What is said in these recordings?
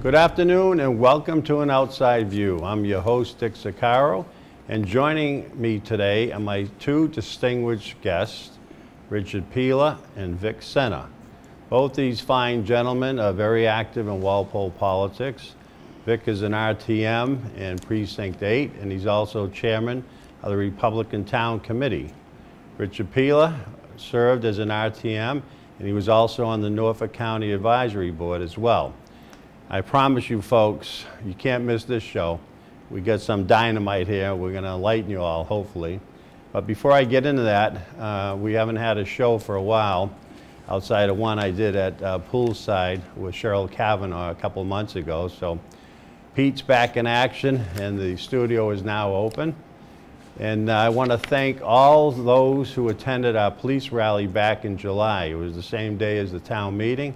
Good afternoon and welcome to An Outside View. I'm your host, Dick Sicaro, and joining me today are my two distinguished guests, Richard Pila and Vic Senna. Both these fine gentlemen are very active in Walpole politics. Vic is an RTM in Precinct 8, and he's also chairman of the Republican Town Committee. Richard Pila served as an RTM, and he was also on the Norfolk County Advisory Board as well. I promise you folks, you can't miss this show. We got some dynamite here. We're gonna enlighten you all, hopefully. But before I get into that, we haven't had a show for a while, outside of one I did at Poolside with Cheryl Kavanaugh a couple months ago. So Pete's back in action, and the studio is now open. And I want to thank all those who attended our police rally back in July. It was the same day as the town meeting.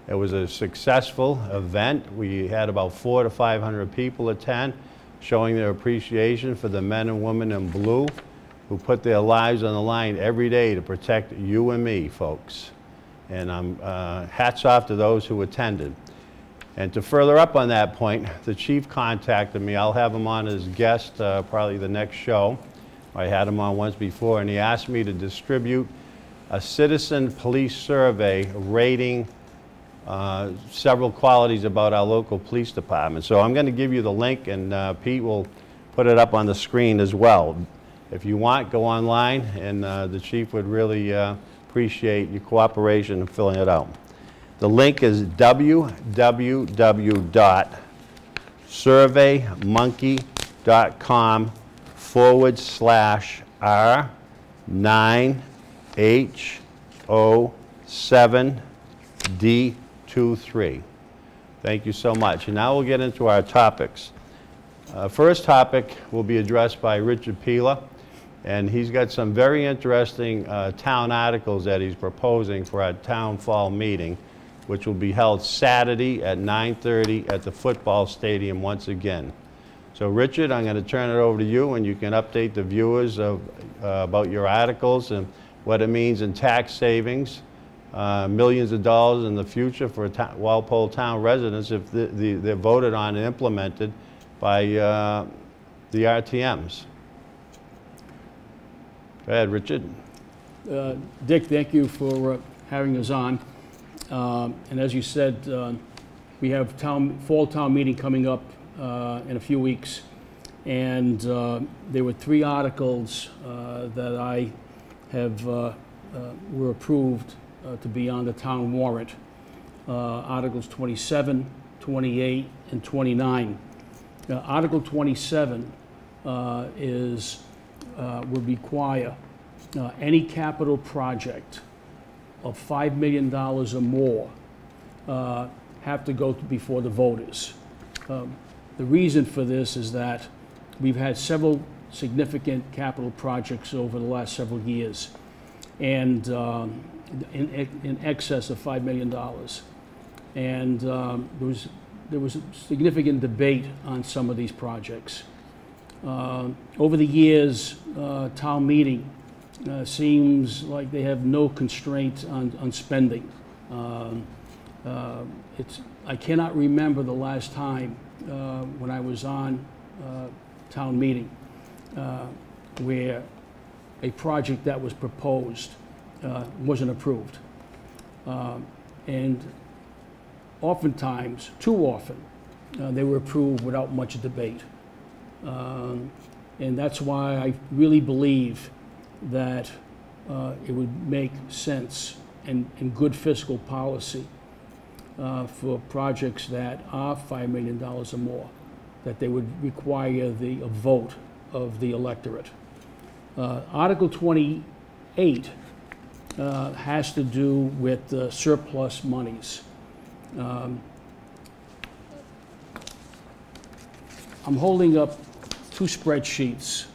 It was a successful event. We had about 400 to 500 people attend, showing their appreciation for the men and women in blue who put their lives on the line every day to protect you and me, folks. And hats off to those who attended. And to further up on that point, the chief contacted me. I'll have him on as guest probably the next show. I had him on once before, and he asked me to distribute a citizen police survey rating several qualities about our local police department. So I'm going to give you the link, and Pete will put it up on the screen as well. If you want, go online, and the chief would really appreciate your cooperation in filling it out. The link is www.surveymonkey.com/R9H07D23. Thank you so much. And now we'll get into our topics. First topic will be addressed by Richard Pila, and he's got some very interesting town articles that he's proposing for our town fall meeting, which will be held Saturday at 9:30 at the football stadium once again. So Richard, I'm going to turn it over to you, and you can update the viewers about your articles and what it means in tax savings, millions of dollars in the future for Walpole Town residents if they're voted on and implemented by the RTMs. Go ahead, Richard. Dick, thank you for having us on. And as you said, we have fall town meeting coming up in a few weeks, and there were 3 articles that I have were approved to be on the town warrant. Articles 27, 28, and 29. Article 27 would require any capital project of $5 million or more have to go before the voters. The reason for this is that we've had several significant capital projects over the last several years, and in excess of $5 million. And there was a significant debate on some of these projects. Over the years, town meeting seems like they have no constraint on spending. I cannot remember the last time when I was on town meeting where a project that was proposed wasn't approved. And oftentimes, too often, they were approved without much debate. And that's why I really believe that it would make sense and good fiscal policy for projects that are $5 million or more, that they would require a vote of the electorate. Article 28 has to do with surplus monies. I'm holding up 2 spreadsheets.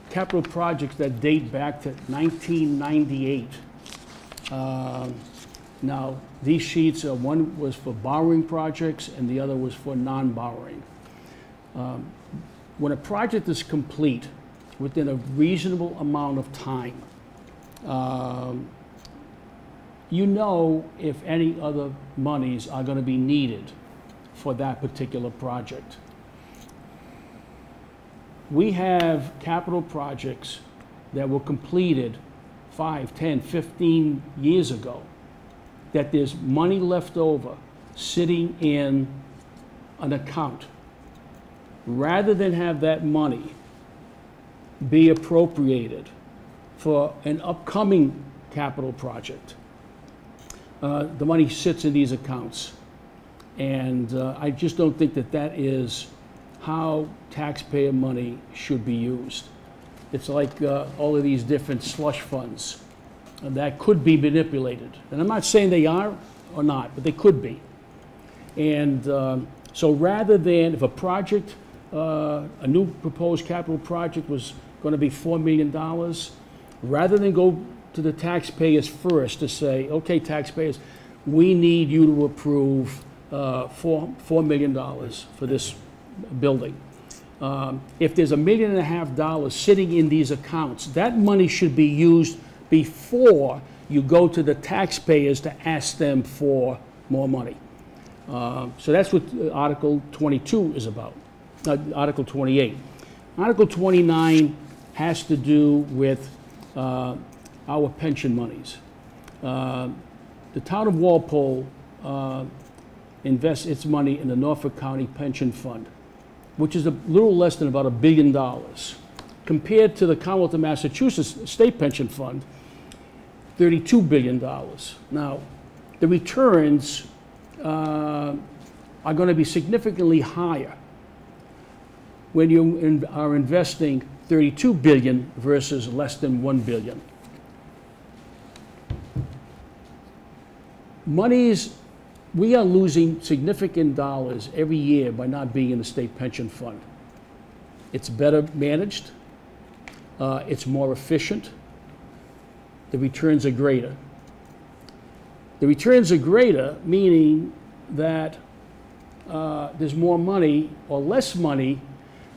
Capital projects that date back to 1998. Now, these sheets, one was for borrowing projects and the other was for non-borrowing. When a project is complete within a reasonable amount of time, you know if any other monies are going to be needed for that particular project. We have capital projects that were completed 5, 10, 15 years ago, that there's money left over sitting in an account. Rather than have that money be appropriated for an upcoming capital project, the money sits in these accounts. And I just don't think that that is how taxpayer money should be used. It's like all of these different slush funds that could be manipulated. And I'm not saying they are or not, but they could be. And so rather than, if a project, a new proposed capital project was going to be $4 million, rather than go to the taxpayers first to say, okay, taxpayers, we need you to approve $4 million for this building. If there's $1.5 million sitting in these accounts, that money should be used before you go to the taxpayers to ask them for more money. So that's what Article 22 is about, Article 28. Article 29 has to do with our pension monies. The town of Walpole invests its money in the Norfolk County Pension Fund, which is a little less than about $1 billion. Compared to the Commonwealth of Massachusetts State Pension Fund, $32 billion. Now, the returns are going to be significantly higher when you are investing $32 billion versus less than $1 billion. We are losing significant dollars every year by not being in the state pension fund. It's better managed, it's more efficient, the returns are greater. The returns are greater, meaning that there's more money or less money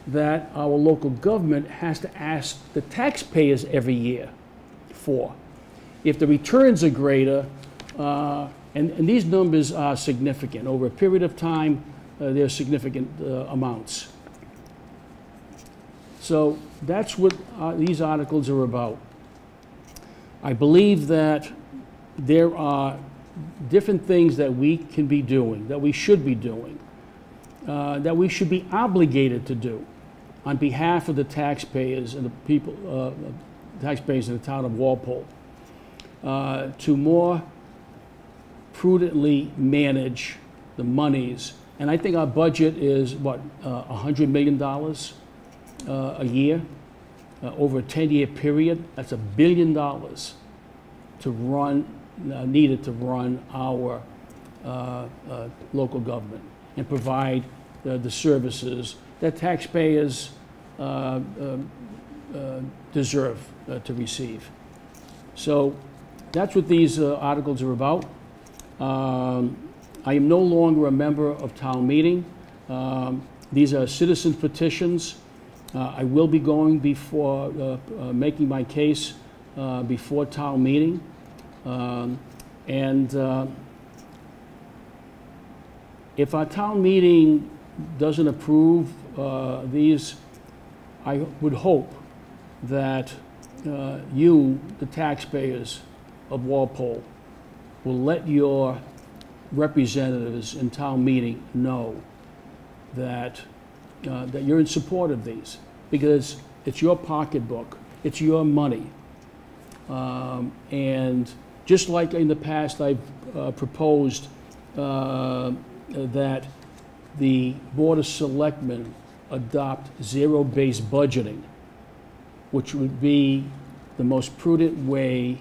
that our local government has to ask the taxpayers every year for. If the returns are greater, and these numbers are significant. Over a period of time, they're significant amounts. So that's what these articles are about. I believe that there are different things that we can be doing, that we should be doing, that we should be obligated to do on behalf of the taxpayers and the people, taxpayers in the town of Walpole, to more prudently manage the monies. And I think our budget is, what, $100 million a year over a 10-year period. That's $1 billion to run, needed to run our local government and provide the services that taxpayers deserve to receive. So that's what these articles are about. I am no longer a member of town meeting. These are citizen petitions. I will be going before, making my case before town meeting. If our town meeting doesn't approve these, I would hope that you, the taxpayers of Walpole, will let your representatives in town meeting know that, that you're in support of these, because it's your pocketbook, it's your money. And just like in the past, I've proposed that the Board of Selectmen adopt zero-based budgeting, which would be the most prudent way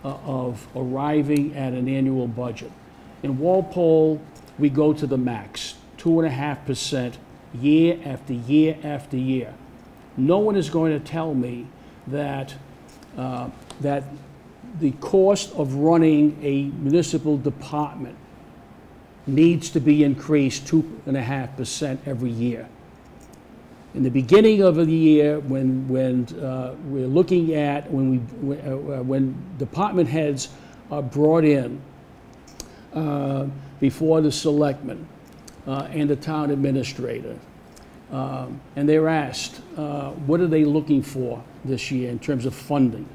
of arriving at an annual budget. In Walpole, we go to the max, 2.5% year after year after year. No one is going to tell me that, that the cost of running a municipal department needs to be increased 2.5% every year. In the beginning of the year, when we're looking at, when department heads are brought in before the selectmen and the town administrator, and they're asked, what are they looking for this year in terms of funding?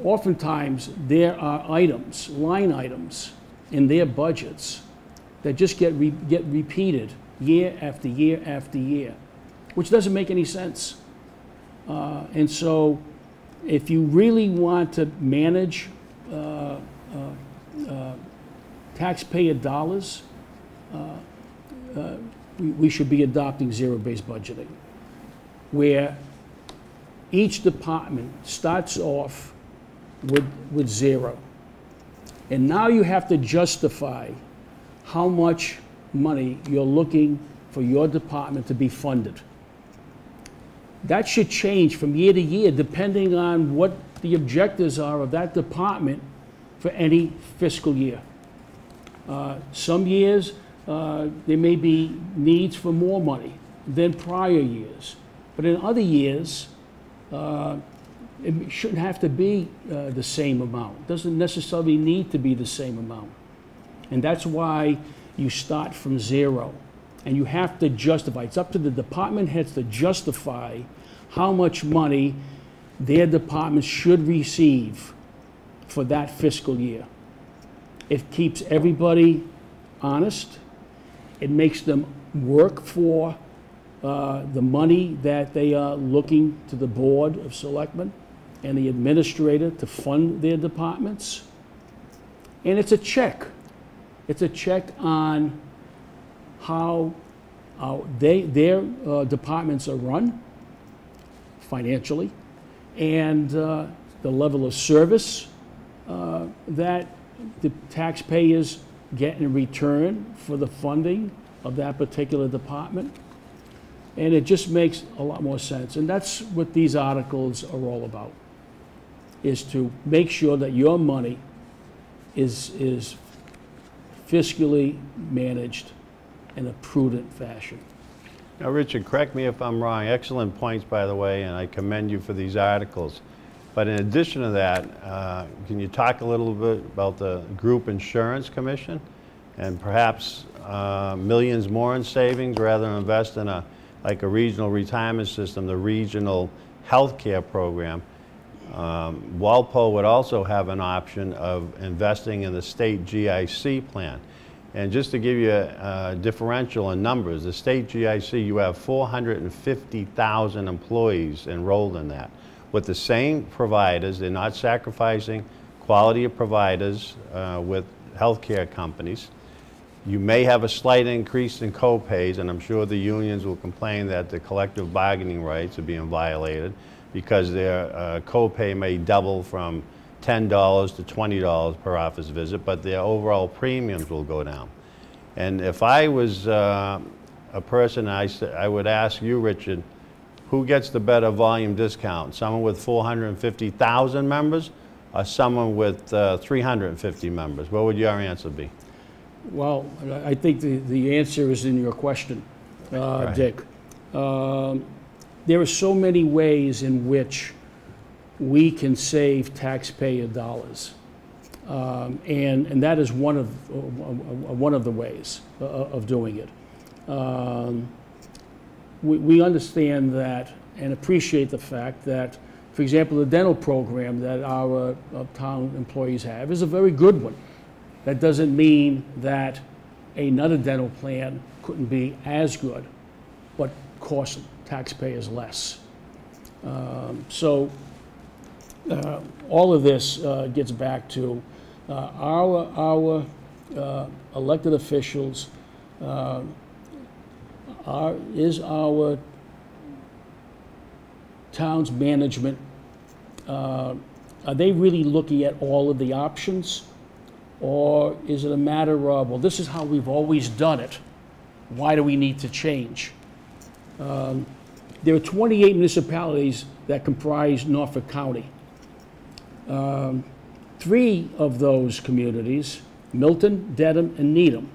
Oftentimes, there are items, line items in their budgets that just get repeated year after year after year, which doesn't make any sense. And so, if you really want to manage taxpayer dollars, we should be adopting zero-based budgeting, where each department starts off with zero. And now you have to justify how much money you're looking for your department to be funded. That should change from year to year depending on what the objectives are of that department for any fiscal year. Some years there may be needs for more money than prior years, but in other years it shouldn't have to be the same amount. It doesn't necessarily need to be the same amount. And that's why you start from zero. And you have to justify. It's up to the department heads to justify how much money their department should receive for that fiscal year. It keeps everybody honest. It makes them work for the money that they are looking to the Board of Selectmen and the administrator to fund their departments. And it's a check. It's a check on how their departments are run financially, and the level of service that the taxpayers get in return for the funding of that particular department. And it just makes a lot more sense. And that's what these articles are all about, is to make sure that your money is fiscally managed in a prudent fashion. Now, Richard, correct me if I'm wrong. Excellent points, by the way, and I commend you for these articles. But in addition to that, can you talk a little bit about the Group Insurance Commission and perhaps millions more in savings rather than invest in a regional retirement system, the regional health care program? Walpole would also have an option of investing in the state GIC plan. And just to give you a differential in numbers, the state GIC, you have 450,000 employees enrolled in that. With the same providers, they're not sacrificing quality of providers with healthcare companies. You may have a slight increase in co-pays, and I'm sure the unions will complain that the collective bargaining rights are being violated because their co-pay may double from $10 to $20 per office visit, but their overall premiums will go down. And if I was a person, I would ask you, Richard, who gets the better volume discount? Someone with 450,000 members or someone with 350 members? What would your answer be? Well, I think the answer is in your question, Right. Dick. There are so many ways in which we can save taxpayer dollars, and that is one of the ways of doing it. We understand that and appreciate the fact that, for example, the dental program that our town employees have is a very good one. That doesn't mean that another dental plan couldn't be as good, but cost taxpayers less. So all of this gets back to our elected officials. Is our town's management, are they really looking at all of the options? Or is it a matter of, well, this is how we've always done it. Why do we need to change? There are 28 municipalities that comprise Norfolk County. 3 of those communities, Milton, Dedham, and Needham,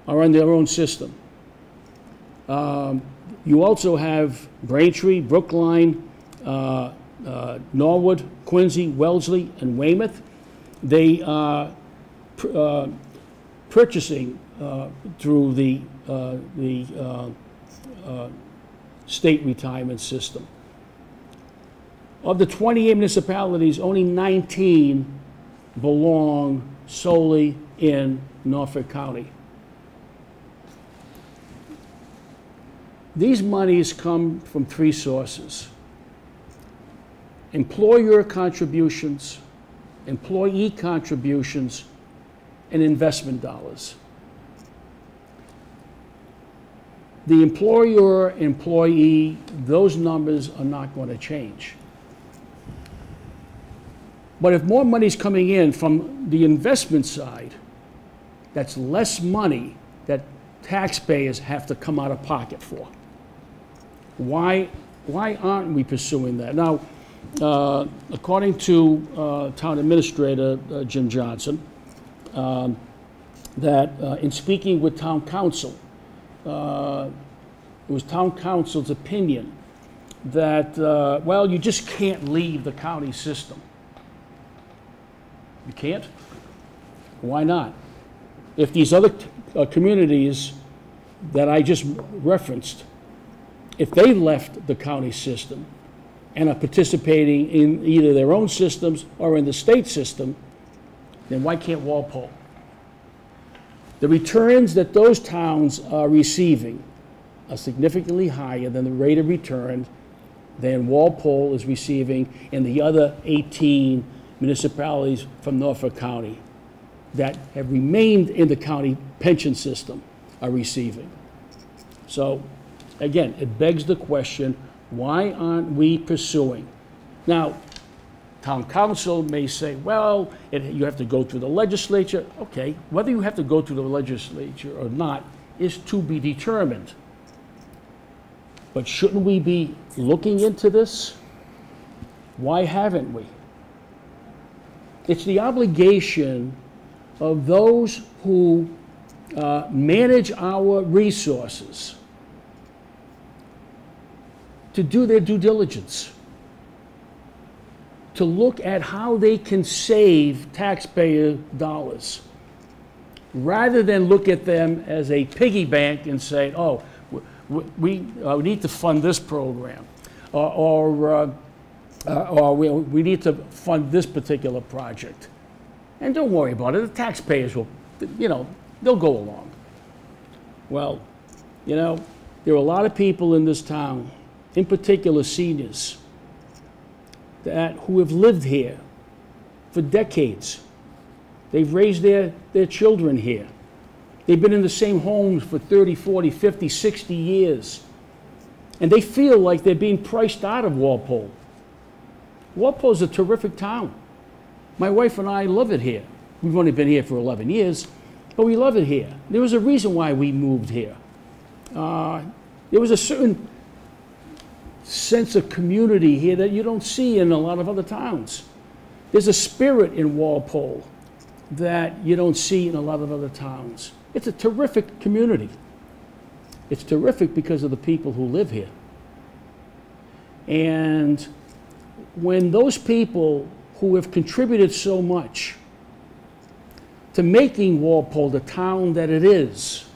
are on their own system. You also have Braintree, Brookline, Norwood, Quincy, Wellesley, and Weymouth. They are purchasing through the state retirement system. Of the 28 municipalities, only 19 belong solely in Norfolk County. These monies come from three sources: employer contributions, employee contributions, and investment dollars. The employer-employee, those numbers are not going to change. But if more money is coming in from the investment side, that's less money that taxpayers have to come out of pocket for. Why aren't we pursuing that? Now, according to Town Administrator Jim Johnson, that in speaking with Town Council, it was Town Council's opinion that, well, you just can't leave the county system. You can't? Why not? If these other communities that I just referenced, if they left the county system and are participating in either their own systems or in the state system, then why can't Walpole? The returns that those towns are receiving are significantly higher than the rate of return than Walpole is receiving in the other 18 municipalities from Norfolk County that have remained in the county pension system are receiving. So, again, it begs the question, why aren't we pursuing? Now, Town Council may say, well, you have to go through the legislature. Okay, whether you have to go through the legislature or not is to be determined. But shouldn't we be looking into this? Why haven't we? It's the obligation of those who manage our resources to do their due diligence, to look at how they can save taxpayer dollars, rather than look at them as a piggy bank and say, oh, we need to fund this program, or we need to fund this particular project. And don't worry about it, the taxpayers will, they'll go along. Well, there are a lot of people in this town, in particular seniors, who have lived here for decades. They've raised their children here. They've been in the same homes for 30, 40, 50, 60 years. And they feel like they're being priced out of Walpole. Walpole's a terrific town. My wife and I love it here. We've only been here for 11 years, but we love it here. There was a reason why we moved here. There was a certain sense of community here that you don't see in a lot of other towns. There's a spirit in Walpole that you don't see in a lot of other towns. It's a terrific community. It's terrific because of the people who live here. And when those people who have contributed so much to making Walpole the town that it is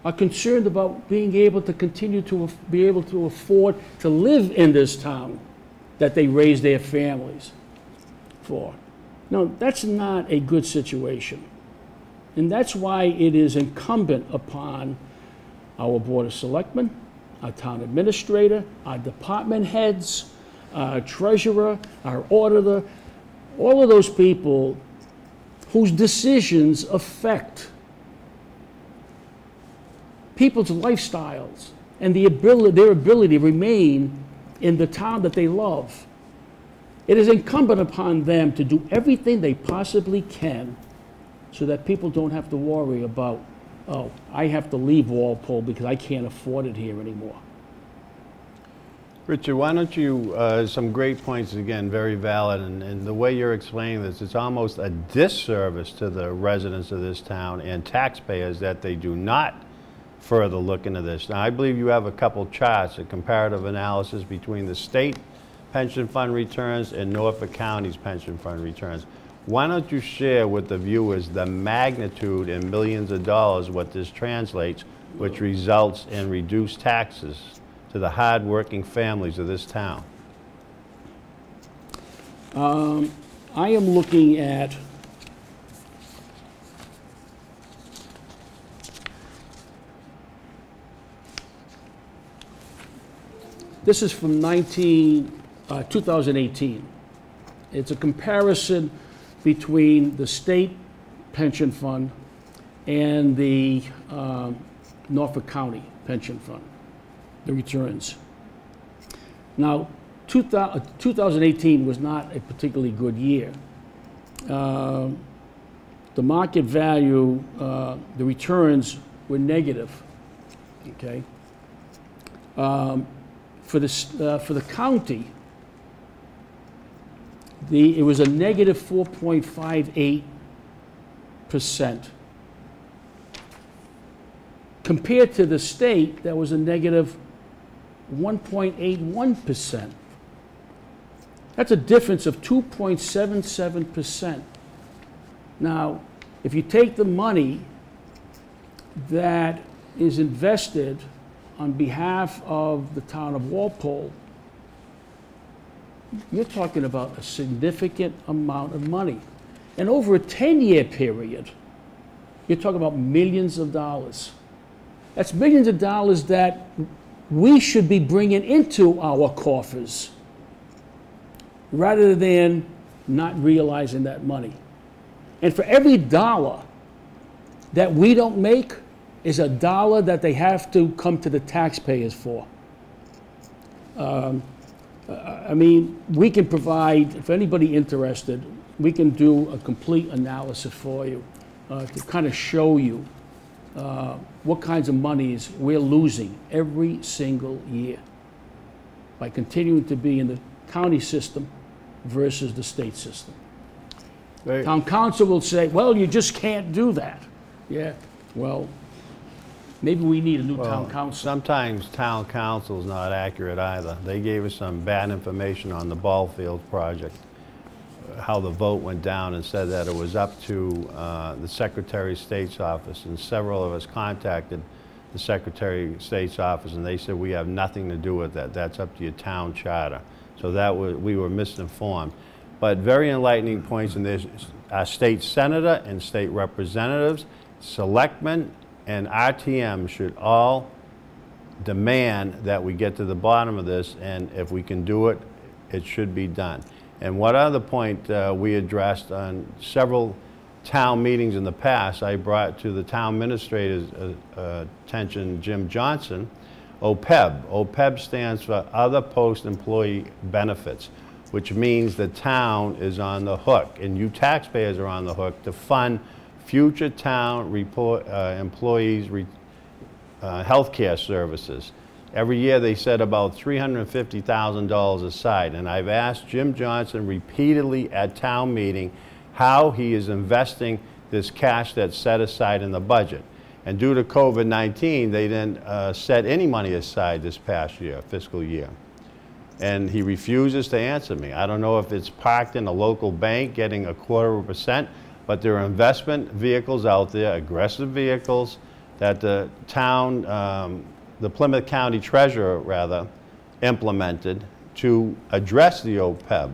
are concerned about being able to continue to be able to afford to live in this town that they raise their families for. No, that's not a good situation. And that's why it is incumbent upon our Board of Selectmen, our Town Administrator, our department heads, our Treasurer, our Auditor, all of those people whose decisions affect people's lifestyles and their ability to remain in the town that they love. It is incumbent upon them to do everything they possibly can so that people don't have to worry about, oh, I have to leave Walpole because I can't afford it here anymore. Richard, why don't you, some great points, again, very valid, and the way you're explaining this, it's almost a disservice to the residents of this town and taxpayers that they do not further look into this. Now, I believe you have a couple charts, a comparative analysis between the state pension fund returns and Norfolk County's pension fund returns. Why don't you share with the viewers the magnitude in millions of dollars what this translates, which results in reduced taxes to the hard-working families of this town? I am looking at this is from 2018. It's a comparison between the state pension fund and the Norfolk County pension fund, the returns. Now, 2018 was not a particularly good year. The market value, the returns were negative, okay? For the county, it was a negative 4.58%. Compared to the state, that was a negative 1.81%. That's a difference of 2.77%. Now, if you take the money that is invested on behalf of the town of Walpole, you're talking about a significant amount of money. And over a 10-year period, you're talking about millions of dollars. That's millions of dollars that we should be bringing into our coffers rather than not realizing that money. And for every dollar that we don't make is a dollar that they have to come to the taxpayers for. I mean, we can provide, if anybody interested, we can do a complete analysis for you to kind of show you what kinds of monies we're losing every single year by continuing to be in the county system versus the state system. Town council will say, well, you just can't do that. Yeah, well, maybe we need a new town council. Sometimes town council is not accurate either. They gave us some bad information on the ball field project, how the vote went down, and said that it was up to the Secretary of State's office, and several of us contacted the Secretary of State's office, and they said, we have nothing to do with that. That's up to your town charter. So that we were misinformed. But very enlightening points in this, our state senator and state representatives, selectmen, and RTM should all demand that we get to the bottom of this, and if we can do it, it should be done. And one other point we addressed on several town meetings in the past, I brought to the town administrator's attention, Jim Johnson, OPEB. OPEB stands for Other Post-Employee Benefits, which means the town is on the hook, and you taxpayers are on the hook to fund future town employees' health care services. Every year they set about $350,000 aside, and I've asked Jim Johnson repeatedly at town meeting how he is investing this cash that's set aside in the budget. And due to COVID-19, they didn't set any money aside this past year, fiscal year. And he refuses to answer me. I don't know if it's parked in a local bank getting 0.25%, but there are investment vehicles out there, aggressive vehicles, that the town, the Plymouth County Treasurer, rather, implemented to address the OPEB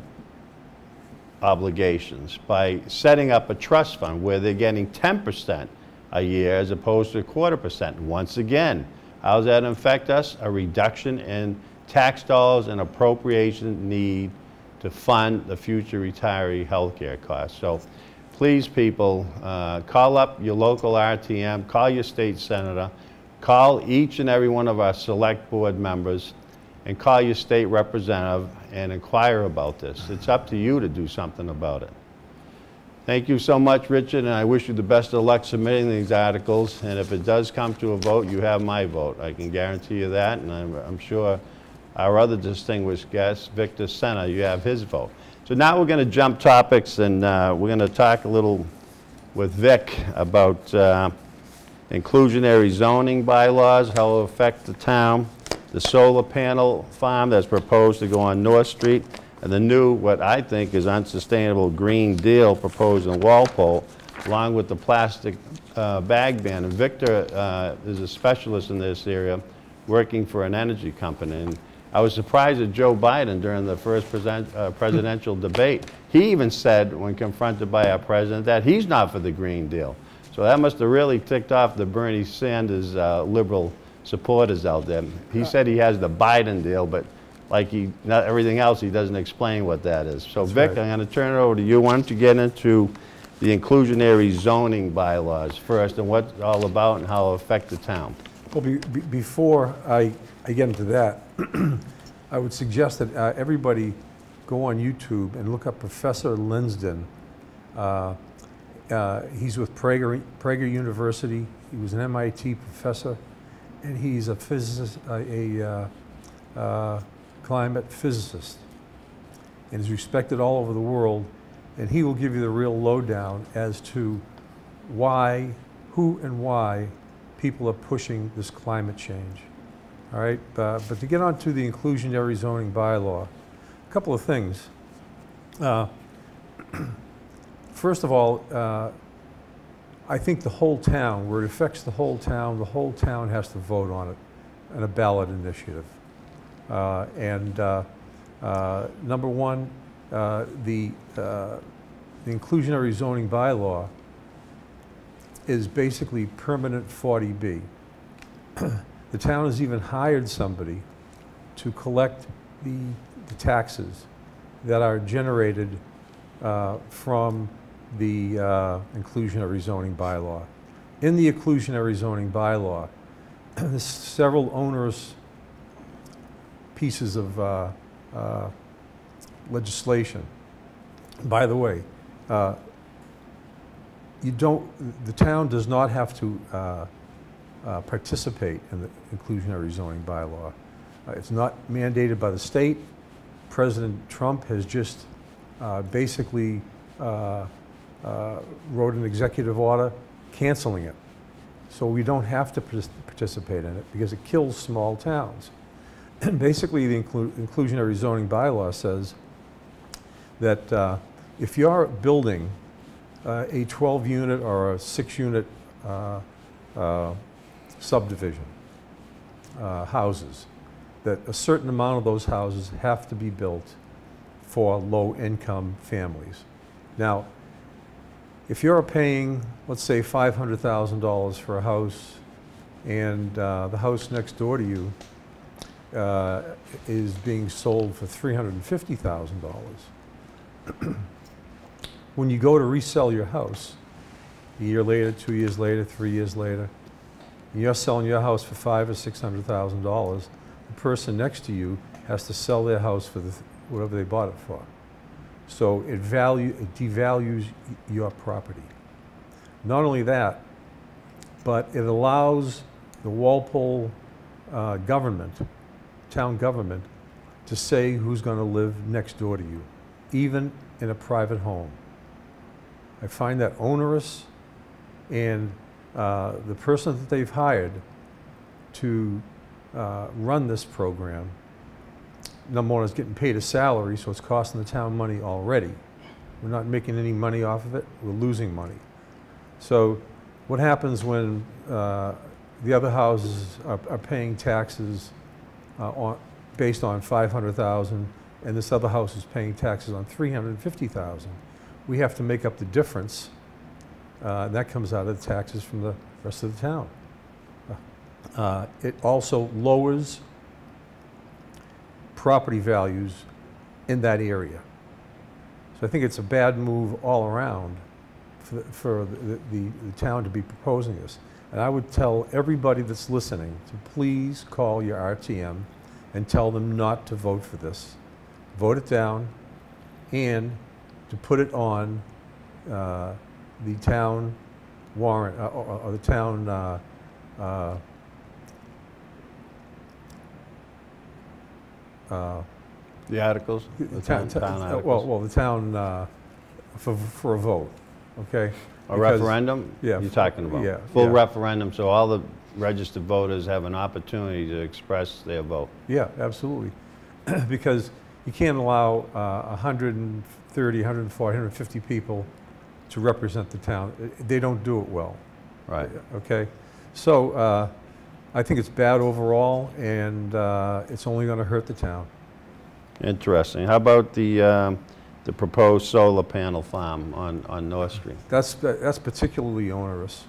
obligations by setting up a trust fund where they're getting 10% a year as opposed to 0.25%. Once again, how does that affect us? A reduction in tax dollars and appropriation need to fund the future retiree health care costs. So please, people, call up your local RTM, call your state senator, call each and every one of our select board members, and call your state representative and inquire about this. It's up to you to do something about it. Thank you so much, Richard, and I wish you the best of luck submitting these articles. And if it does come to a vote, you have my vote. I can guarantee you that, and I'm sure our other distinguished guest, Victor Senna, you have his vote. So now we're going to jump topics, and we're going to talk a little with Vic about inclusionary zoning bylaws, how it will affect the town, the solar panel farm that's proposed to go on North Street, and the new, what I think is unsustainable Green Deal proposed in Walpole, along with the plastic bag ban. And Victor is a specialist in this area, working for an energy company. And I was surprised at Joe Biden during the first presidential debate. He even said, when confronted by our president, that he's not for the Green Deal. So that must have really ticked off the Bernie Sanders liberal supporters out there. He said he has the Biden deal, but like not everything else, he doesn't explain what that is. So Vic, right. I'm going to turn it over to you. Why don't you get into the inclusionary zoning bylaws first and what it's all about and how it'll affect the town. Well, before I get into that, I would suggest that everybody go on YouTube and look up Professor Linsden. He's with Prager University. He was an MIT professor, and he's a physicist, climate physicist, and is respected all over the world. And he will give you the real lowdown as to why, who and why people are pushing this climate change. All right, but to get on to the inclusionary zoning bylaw, a couple of things. First of all, I think the whole town, where it affects the whole town has to vote on it in a ballot initiative. Number one, the inclusionary zoning bylaw is basically permanent 40B. The town has even hired somebody to collect the taxes that are generated from the inclusionary zoning bylaw. In the inclusionary zoning bylaw, there's several onerous pieces of legislation. By the way, the town does not have to participate in the inclusionary zoning bylaw. It's not mandated by the state. President Trump has just basically wrote an executive order canceling it. So we don't have to participate in it because it kills small towns. And basically the inclusionary zoning bylaw says that if you're building a 12-unit or a 6-unit subdivision, houses, that a certain amount of those houses have to be built for low-income families. Now, if you're paying, let's say, $500,000 for a house, and the house next door to you is being sold for $350,000, when you go to resell your house, a year later, 2 years later, 3 years later, and you're selling your house for $500,000 or $600,000, the person next to you has to sell their house for whatever they bought it for. So it devalues your property. Not only that, but it allows the Walpole town government, to say who's going to live next door to you, even in a private home. I find that onerous, and the person that they've hired to run this program, number one, is getting paid a salary, so it's costing the town money already. We're not making any money off of it, we're losing money. So what happens when the other houses are paying taxes based on $500,000, and this other house is paying taxes on $350,000? We have to make up the difference, and that comes out of the taxes from the rest of the town. It also lowers property values in that area. So I think it's a bad move all around for the town to be proposing this. And I would tell everybody that's listening to please call your RTM and tell them not to vote for this. Vote it down, and to put it on the town warrant, or the town The articles? The town articles. Well, the town for a vote, okay? A Because- referendum? Yeah, You're talking about? yeah, Full yeah. referendum, so all the registered voters have an opportunity to express their vote. Yeah, absolutely. Because you can't allow 130, 140, 150 people to represent the town. They don't do it well, Right. okay? So I think it's bad overall, and it's only going to hurt the town. Interesting. How about the proposed solar panel farm on North Street? That's particularly onerous.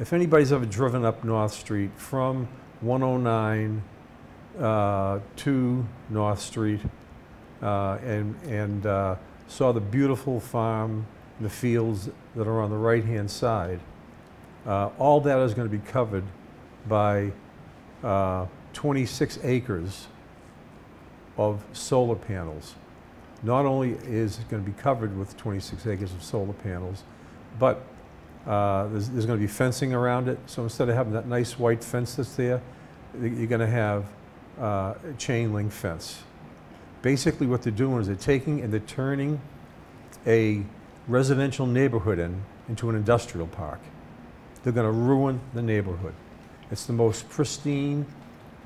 If anybody's ever driven up North Street from 109 to North Street and saw the beautiful farm, the fields that are on the right-hand side, all that is going to be covered by 26 acres of solar panels. Not only is it going to be covered with 26 acres of solar panels, but there's going to be fencing around it. So instead of having that nice white fence that's there, you're going to have a chain link fence. Basically what they're doing is they're taking and they're turning a residential neighborhood into an industrial park. They're going to ruin the neighborhood. It's the most pristine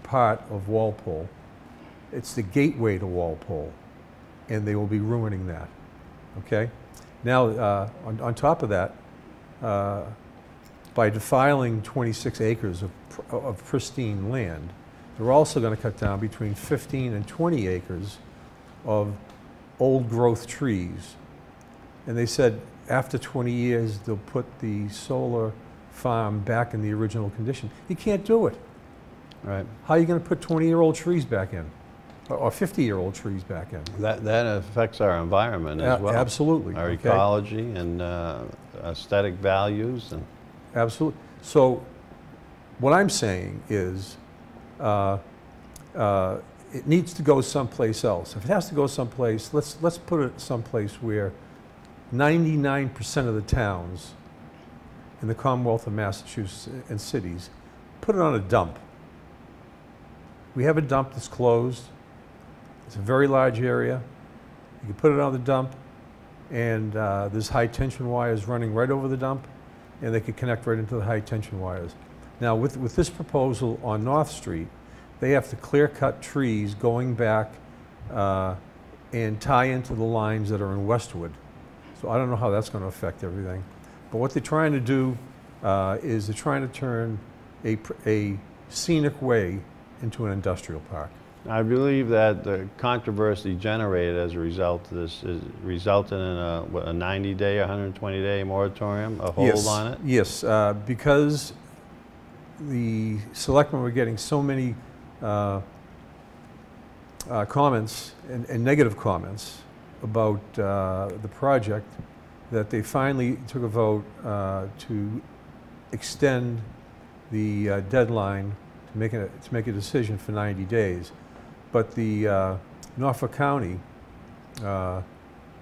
part of Walpole. It's the gateway to Walpole, and they will be ruining that, okay? Now, on top of that, by defiling 26 acres of pristine land, they're also going to cut down between 15 and 20 acres of old growth trees. And they said after 20 years, they'll put the solar farm back in the original condition. You can't do it. Right. How are you going to put 20-year-old trees back in? Or 50-year-old trees back in? That affects our environment as well. Absolutely. Our okay? ecology and aesthetic values. And Absolutely. So what I'm saying is it needs to go someplace else. If it has to go someplace, let's put it someplace where 99% of the towns in the Commonwealth of Massachusetts and cities put it on a dump. We have a dump that's closed. It's a very large area. You can put it on the dump, and there's high tension wires running right over the dump, and they could connect right into the high tension wires. Now, with this proposal on North Street, they have to clear cut trees going back and tie into the lines that are in Westwood. So I don't know how that's going to affect everything. But what they're trying to do is they're trying to turn a scenic way into an industrial park. I believe that the controversy generated as a result of this is resulted in a 90-day, 120-day moratorium, a hold on it? Yes, because the selectmen were getting so many comments and negative comments about the project that they finally took a vote to extend the deadline to make a decision for 90 days. But the Norfolk County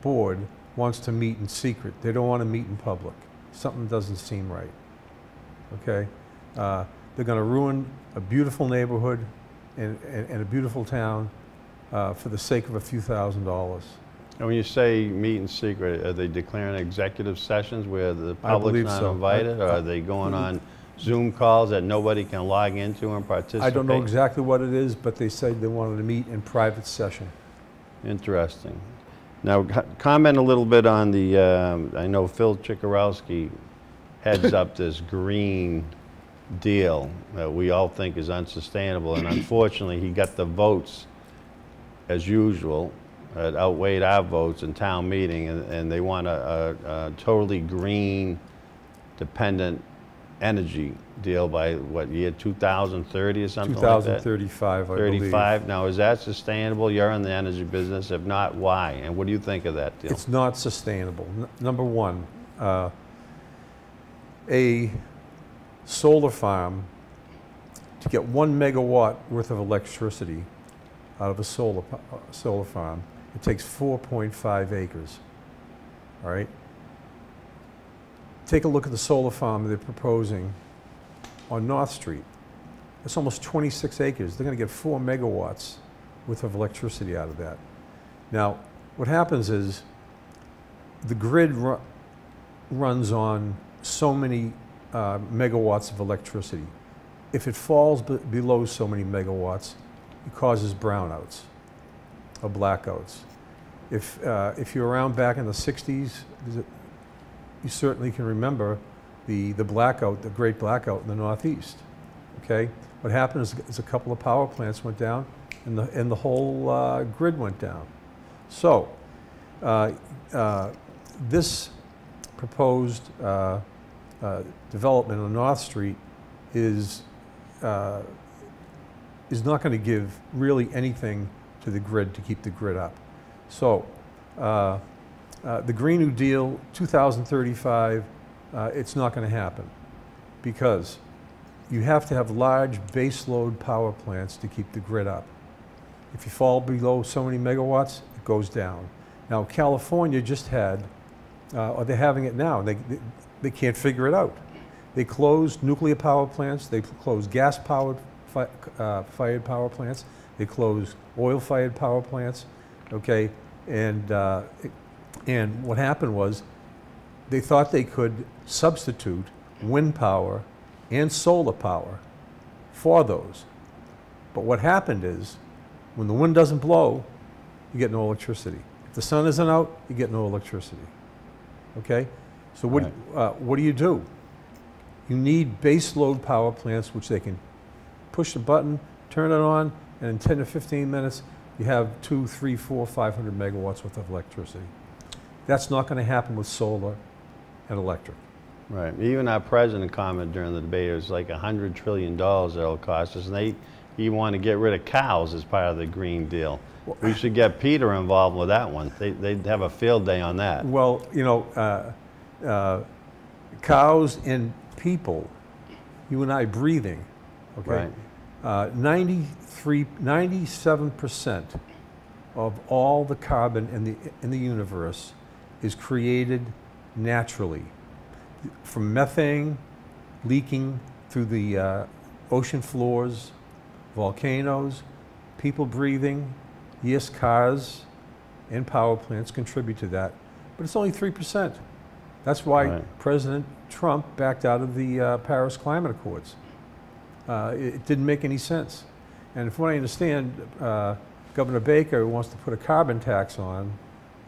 board wants to meet in secret. They don't want to meet in public. Something doesn't seem right, okay? They're going to ruin a beautiful neighborhood and a beautiful town for the sake of a few $1,000s. And when you say meet in secret, are they declaring executive sessions where the I public's believe not so. invited? Or are they going on Zoom calls that nobody can log into and participate? I don't know exactly what it is, but they said they wanted to meet in private session. Interesting. Now, comment a little bit on the, I know Phil Chikarowski heads up this green deal that we all think is unsustainable, and unfortunately he got the votes, as usual, that outweighed our votes in town meeting, and they want a totally green dependent energy deal by what, year 2030 or something like that? 2035, I believe. 35. Now, is that sustainable? You're in the energy business. If not, why? And what do you think of that deal? It's not sustainable. Number one, a solar farm, to get 1 megawatt worth of electricity out of a solar farm, it takes 4.5 acres, all right? Take a look at the solar farm they're proposing on North Street. It's almost 26 acres. They're going to get 4 megawatts worth of electricity out of that. Now, what happens is the grid runs on so many megawatts of electricity. If it falls below so many megawatts, it causes brownouts or blackouts. If you're around back in the 60s, you certainly can remember the blackout, the great blackout in the Northeast. Okay, what happened is a couple of power plants went down, and the whole grid went down. So this proposed development on North Street is not going to give really anything to the grid to keep the grid up. So the Green New Deal, 2035, it's not going to happen because you have to have large baseload power plants to keep the grid up. If you fall below so many megawatts, it goes down. Now, California just had, or they're having it now, they can't figure it out. They closed nuclear power plants, they closed gas-powered fired power plants, they closed oil-fired power plants, okay? And what happened was they thought they could substitute wind power and solar power for those. But what happened is when the wind doesn't blow, you get no electricity. If the sun isn't out, you get no electricity. Okay? So what do? You need base load power plants which they can push the button, turn it on, and in 10 to 15 minutes, you have 200, 300, 400, 500 megawatts worth of electricity. That's not going to happen with solar and electric. Right. Even our president commented during the debate, it was like $100 trillion that'll cost us, and he wanted to get rid of cows as part of the Green Deal. We should get Peter involved with that one. They'd have a field day on that. Well, you know, cows and people, you and I breathing, okay? Right. 97% of all the carbon in the universe is created naturally from methane leaking through the ocean floors, volcanoes, people breathing. Yes, cars and power plants contribute to that, but it's only 3%. That's why President Trump backed out of the Paris Climate Accords. It didn't make any sense. And from what I understand, Governor Baker wants to put a carbon tax on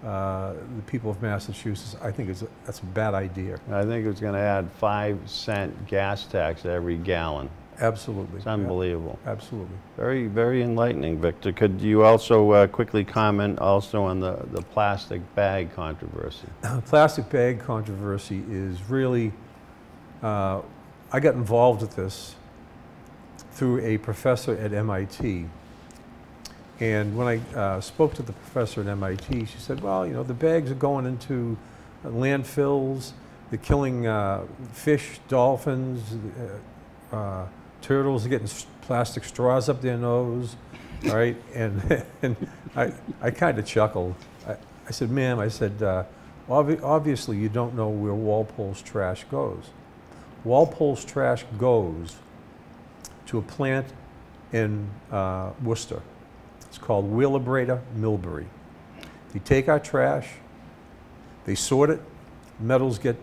the people of Massachusetts. I think that's a bad idea. I think it's going to add 5-cent gas tax to every gallon. Absolutely. It's unbelievable. Absolutely. Very, very enlightening, Victor. Could you also quickly comment also on the plastic bag controversy? Plastic bag controversy is really, I got involved with this through a professor at MIT. And when I spoke to the professor at MIT, she said, well, you know, the bags are going into landfills, they're killing fish, dolphins, turtles are getting plastic straws up their nose, all right? And I kind of chuckled. I said, ma'am, I said, obviously you don't know where Walpole's trash goes. Walpole's trash goes to a plant in Worcester. It's called Wheelabrator Millbury. They take our trash, they sort it, metals get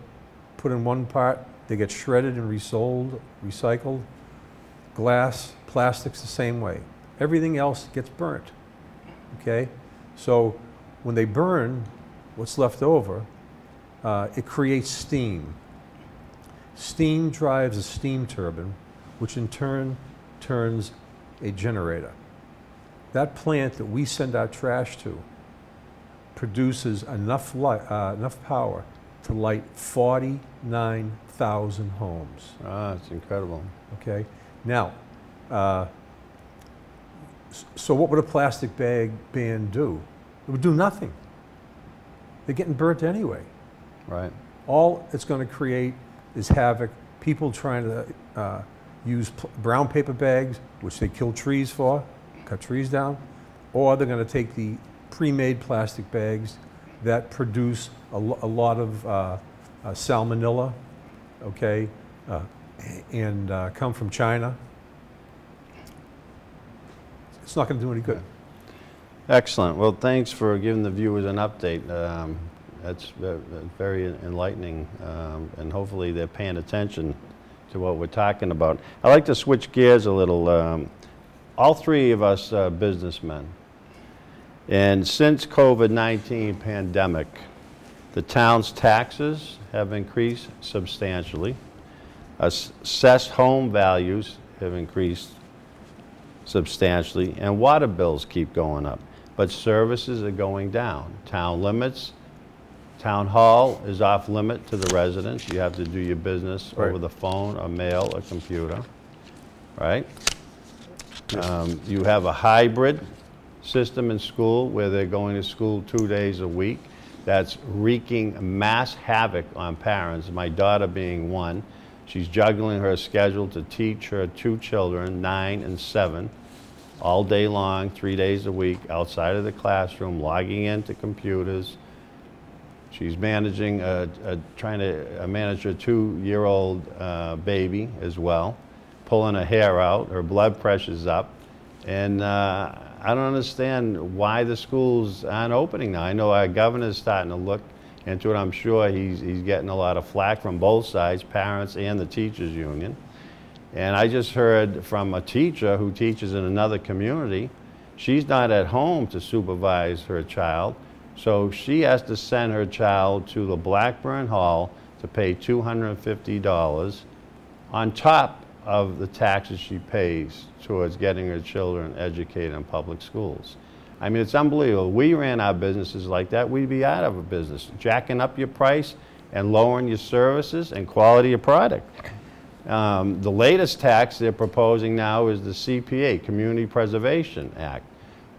put in one part, they get shredded and resold, recycled. Glass, plastics the same way. Everything else gets burnt, okay? So when they burn what's left over, it creates steam. Steam drives a steam turbine, which in turn turns a generator. That plant that we send our trash to produces enough power to light 49,000 homes. Ah, it's incredible. Okay. Now, so what would a plastic bag ban do? It would do nothing. They're getting burnt anyway. Right. All it's going to create is havoc. People trying to use brown paper bags, which they kill trees for, cut trees down, or they're going to take the pre-made plastic bags that produce a lot of salmonella, okay, and come from China. It's not going to do any good. Excellent. Well, thanks for giving the viewers an update. That's very enlightening, and hopefully they're paying attention to what we're talking about. I'd like to switch gears a little. All three of us are businessmen. And since COVID-19 pandemic, the town's taxes have increased substantially. Assessed home values have increased substantially, and water bills keep going up. But services are going down. Town limits, town hall is off limit to the residents. You have to do your business over the phone or mail or computer, right? You have a hybrid system in school where they're going to school 2 days a week. That's wreaking mass havoc on parents, my daughter being one. She's juggling her schedule to teach her 2 children, 9 and 7, all day long, 3 days a week, outside of the classroom, logging into computers. She's managing, trying to manage her 2-year-old baby as well, pulling her hair out, her blood pressure's up. And I don't understand why the schools aren't opening now. I know our governor's starting to look into it. I'm sure he's getting a lot of flack from both sides, parents and the teachers union. And I just heard from a teacher who teaches in another community, she's not at home to supervise her child, so she has to send her child to the Blackburn Hall to pay $250 on top of the taxes she pays towards getting her children educated in public schools. I mean, it's unbelievable. We ran our businesses like that, we'd be out of a business. Jacking up your price and lowering your services and quality of product. The latest tax they're proposing now is the CPA, Community Preservation Act,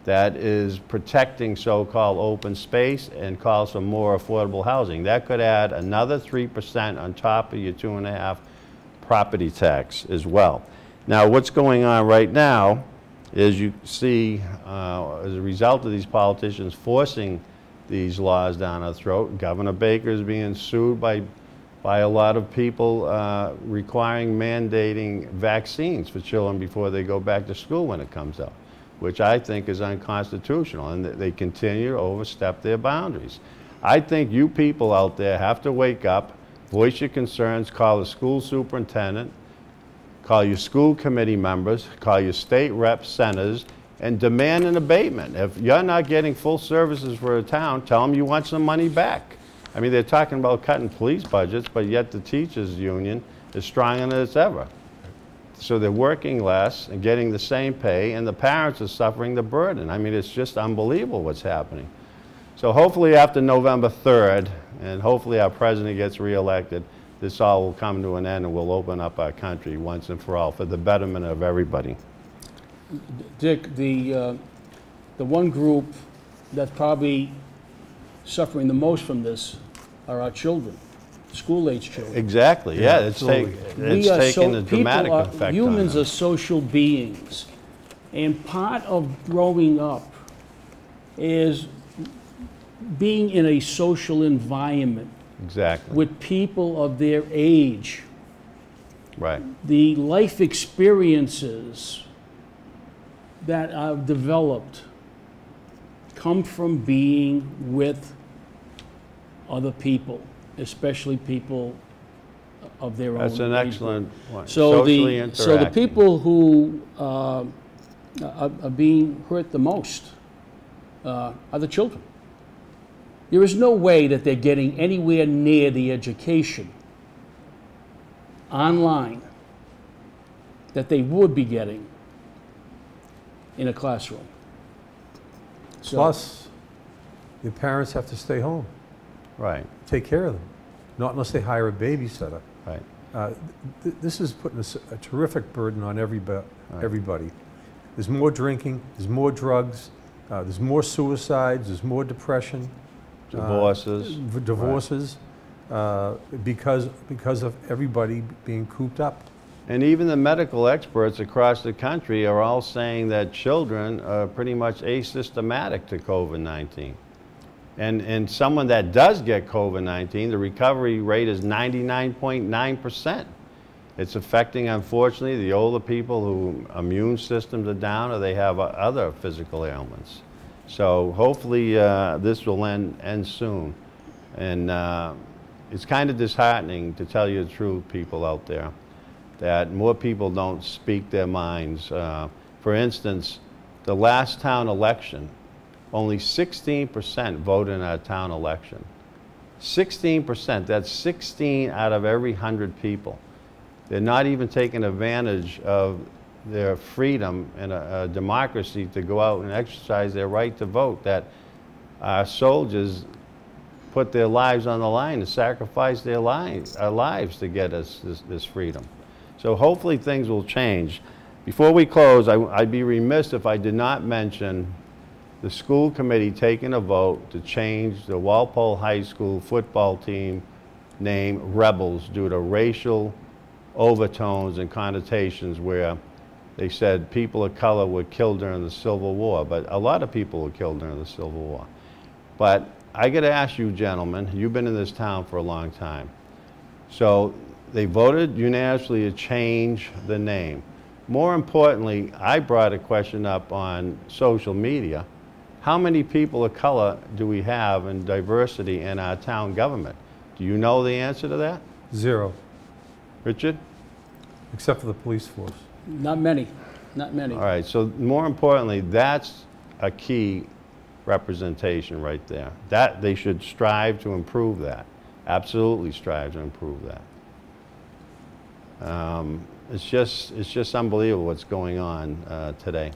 that is protecting so-called open space and calls for more affordable housing. That could add another 3% on top of your 2.5% property tax as well. Now, what's going on right now is you see, as a result of these politicians forcing these laws down our throat, Governor Baker is being sued by a lot of people requiring mandating vaccines for children before they go back to school when it comes up, which I think is unconstitutional, and they continue to overstep their boundaries. I think you people out there have to wake up, voice your concerns, call the school superintendent, call your school committee members, call your state reps, senators, and demand an abatement. If you're not getting full services for a town, tell them you want some money back. I mean, they're talking about cutting police budgets, but yet the teachers union is stronger than it's ever. So they're working less and getting the same pay, and the parents are suffering the burden. I mean, it's just unbelievable what's happening. So hopefully after November 3rd, and hopefully our president gets reelected, this all will come to an end and we'll open up our country once and for all for the betterment of everybody. Dick, the one group that's probably suffering the most from this are our children, school-age children. Exactly, yeah, it's taking a dramatic effect on humans them. are social beings, and part of growing up is being in a social environment Exactly. with people of their age. Right. The life experiences that are developed come from being with other people, especially people of their own age. That's an excellent point. So Socially the people who are being hurt the most are the children. There is no way that they're getting anywhere near the education online that they would be getting in a classroom. So, Plus, the parents have to stay home, Right, take care of them, not unless they hire a babysitter. right. This is putting a terrific burden on everybody. There's more drinking, there's more drugs, there's more suicides, there's more depression. Divorces. Divorces, because of everybody being cooped up. And even the medical experts across the country are all saying that children are pretty much asymptomatic to COVID-19. And someone that does get COVID-19, the recovery rate is 99.9%. It's affecting, unfortunately, the older people whose immune systems are down or they have other physical ailments. So hopefully this will end soon. And it's kind of disheartening, to tell you the truth, people out there, that more people don't speak their minds. For instance, the last town election, only 16% voted in our town election. 16%, that's 16 out of every 100 people. They're not even taking advantage of their freedom in a democracy to go out and exercise their right to vote, that our soldiers put their lives on the line and sacrifice their lives, our lives, to get us this freedom. So hopefully things will change. Before we close, I'd be remiss if I did not mention the school committee taking a vote to change the Walpole High School football team name Rebels due to racial overtones and connotations, where they said people of color were killed during the Civil War, but a lot of people were killed during the Civil War. But I got to ask you, gentlemen, you've been in this town for a long time. So they voted unanimously to change the name. More importantly, I brought a question up on social media. How many people of color do we have in diversity in our town government? Do you know the answer to that? 0, Richard? except for the police force. Not many, not many. All right, so more importantly, that's a key representation right there. That they should strive to improve that. Absolutely strive to improve that. It's just unbelievable what's going on today.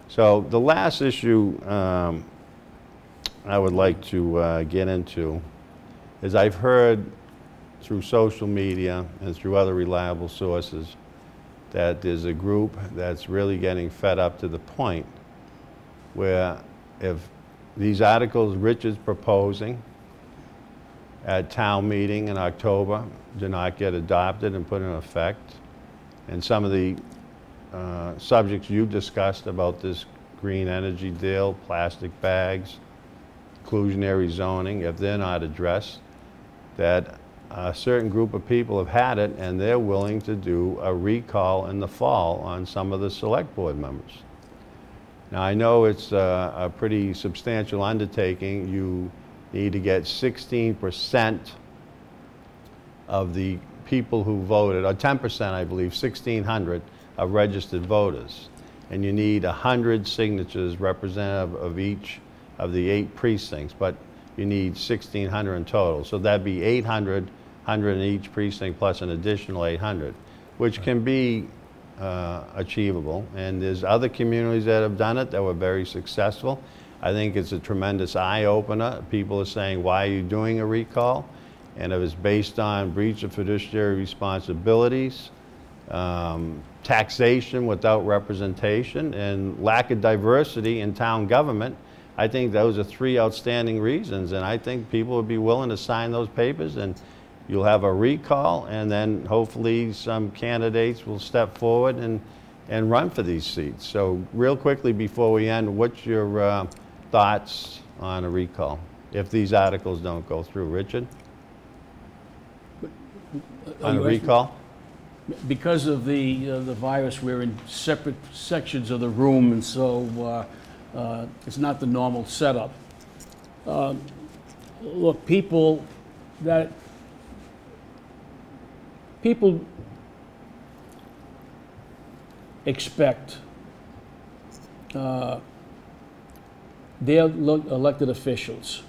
So the last issue I would like to get into is, I've heard through social media and through other reliable sources that there's a group that's really getting fed up to the point where if these articles Richard's proposing at town meeting in October do not get adopted and put in effect, and some of the subjects you discussed about this green energy deal, plastic bags, inclusionary zoning, if they're not addressed, that a certain group of people have had it and they're willing to do a recall in the fall on some of the select board members. Now, I know it's a pretty substantial undertaking. You need to get 16% of the people who voted, or 10%, I believe, 1,600 of registered voters. And you need 100 signatures representative of each of the 8 precincts, but you need 1,600 in total. So that'd be 800, 100 in each precinct plus an additional 800, which can be achievable. And there's other communities that have done it that were very successful. I think it's a tremendous eye-opener. People are saying, why are you doing a recall? And if it's based on breach of fiduciary responsibilities, taxation without representation, and lack of diversity in town government, I think those are 3 outstanding reasons. And I think people would be willing to sign those papers, and you'll have a recall, and then hopefully some candidates will step forward and run for these seats. So real quickly before we end, what's your thoughts on a recall if these articles don't go through? Richard? On a recall? Because of the virus, we're in separate sections of the room, and so it's not the normal setup. Look, people expect their elected officials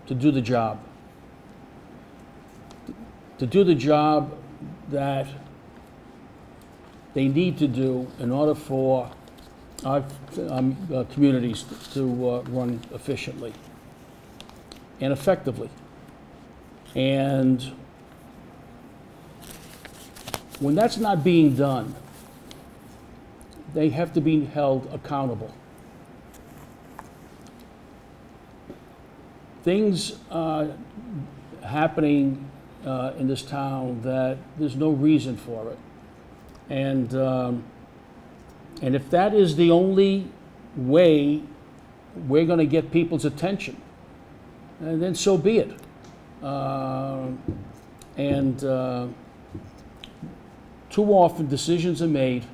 to do the job. To do the job that they need to do in order for our communities to run efficiently and effectively. And when that's not being done, they have to be held accountable. Things are happening in this town that there's no reason for it. And if that is the only way we're going to get people's attention, then so be it. Too often decisions are made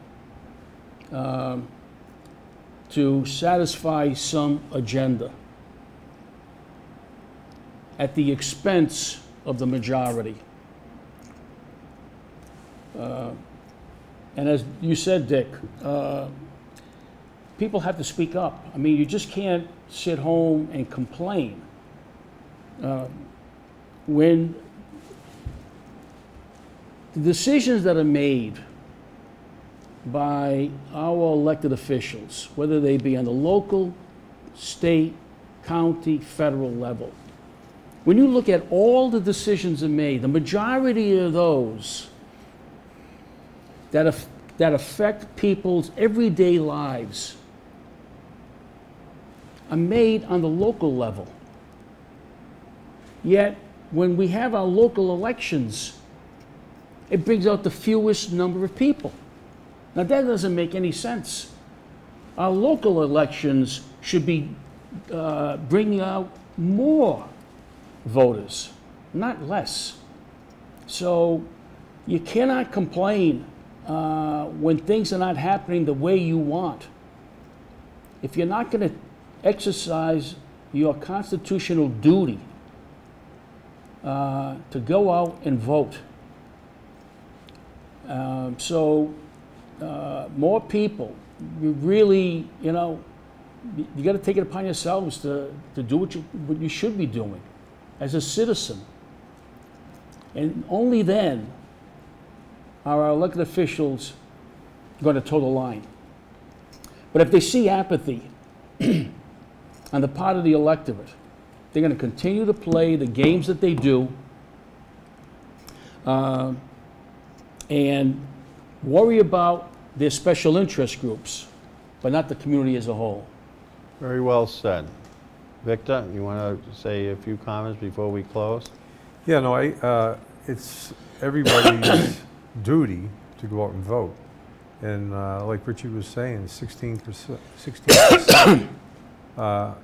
to satisfy some agenda. at the expense of the majority. And as you said, Dick, people have to speak up. I mean, you just can't sit home and complain. When the decisions that are made by our elected officials, whether they be on the local, state, county, federal level, when you look at all the decisions that are made, the majority of those that affect people's everyday lives are made on the local level. Yet, when we have our local elections, it brings out the fewest number of people. Now, that doesn't make any sense. Our local elections should be bringing out more voters, not less. So, you cannot complain when things are not happening the way you want. If you're not going to exercise your constitutional duty to go out and vote, more people, you really, you got to take it upon yourselves to do what you should be doing as a citizen. And only then are our elected officials going to toe the line. But if they see apathy on the part of the electorate, they're going to continue to play the games that they do and worry about their special interest groups, but not the community as a whole. Very well said. Victor, you want to say a few comments before we close? Yeah, no, it's everybody's duty to go out and vote. And like Richard was saying, 16%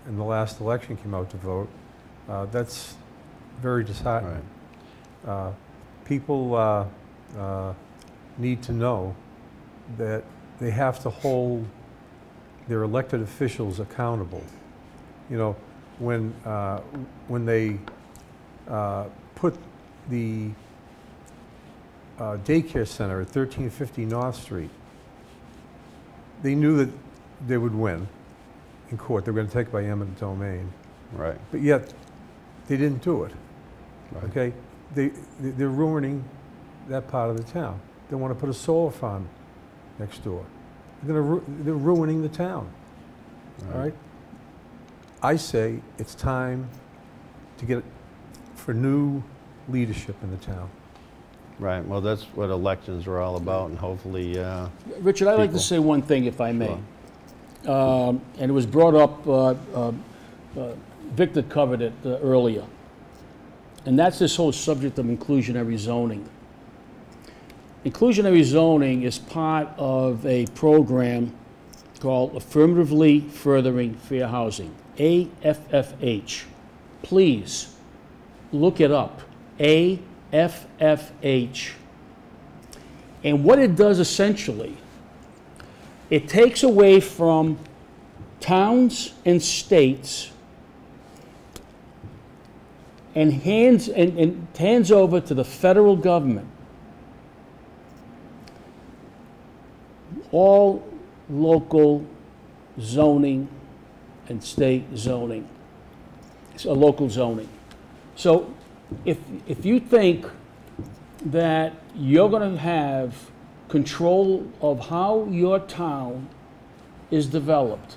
in the last election came out to vote. That's very disheartening. Right. People need to know that they have to hold their elected officials accountable. You know, when they put the daycare center at 1350 North Street, they knew that they would win in court. They were going to take it by eminent domain. Right. But yet, they didn't do it. Right. Okay? They're ruining that part of the town. They want to put a solar farm next door. They're ruining the town. Right. All right? I say it's time to get for new leadership in the town. Right. Well, that's what elections are all about, and hopefully, Richard, I'd like to people. say one thing, if I may. Sure. And it was brought up, Victor covered it earlier. And that's this whole subject of inclusionary zoning. Inclusionary zoning is part of a program called Affirmatively Furthering Fair Housing, AFFH. Please look it up, AFFH. And what it does essentially, it takes away from towns and states and hands over to the federal government all local zoning and state zoning, so local zoning. So if you think that you're going to have control of how your town is developed,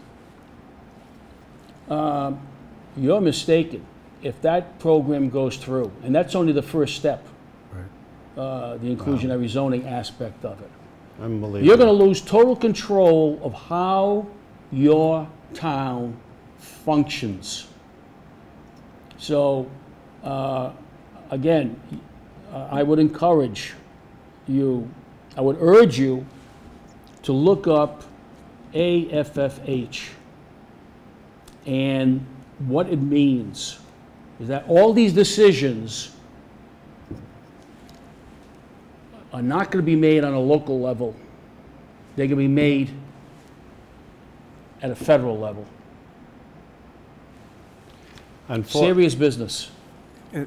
you're mistaken if that program goes through. And that's only the first step, Right. the inclusionary zoning aspect of it. unbelievable. You're going to lose total control of how your town functions. So, again, I would encourage you, I would urge you to look up AFFH and what it means is that all these decisions are not going to be made on a local level. They're going to be made at a federal level. Serious business.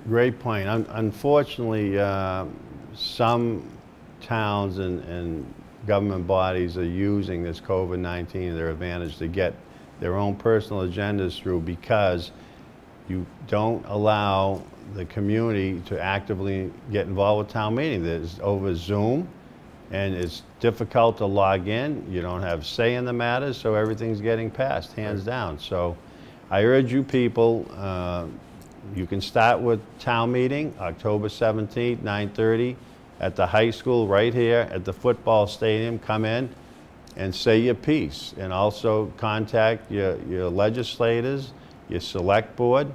Great point. Unfortunately, some towns and government bodies are using this COVID-19 to their advantage to get their own personal agendas through, because you don't allow the community to actively get involved with town meeting. There's over Zoom, and it's difficult to log in. You don't have say in the matters, so everything's getting passed, hands down. So I urge you people, you can start with town meeting, October 17th, 9:30, at the high school right here at the football stadium. Come in and say your piece, and also contact your legislators, your select board,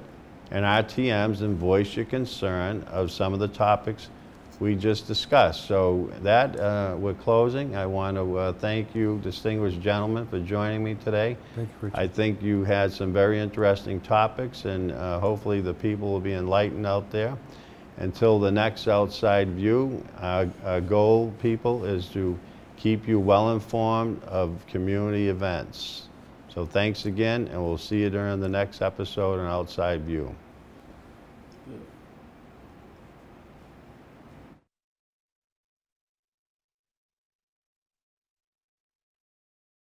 and RTMs, and voice your concern of some of the topics we just discussed. So that, we're closing. I want to thank you, distinguished gentlemen, for joining me today. Thank you, Richard. I think you had some very interesting topics, and hopefully the people will be enlightened out there. Until the next Outside View, our goal, people, is to keep you well informed of community events. So thanks again, and we'll see you during the next episode on Outside View.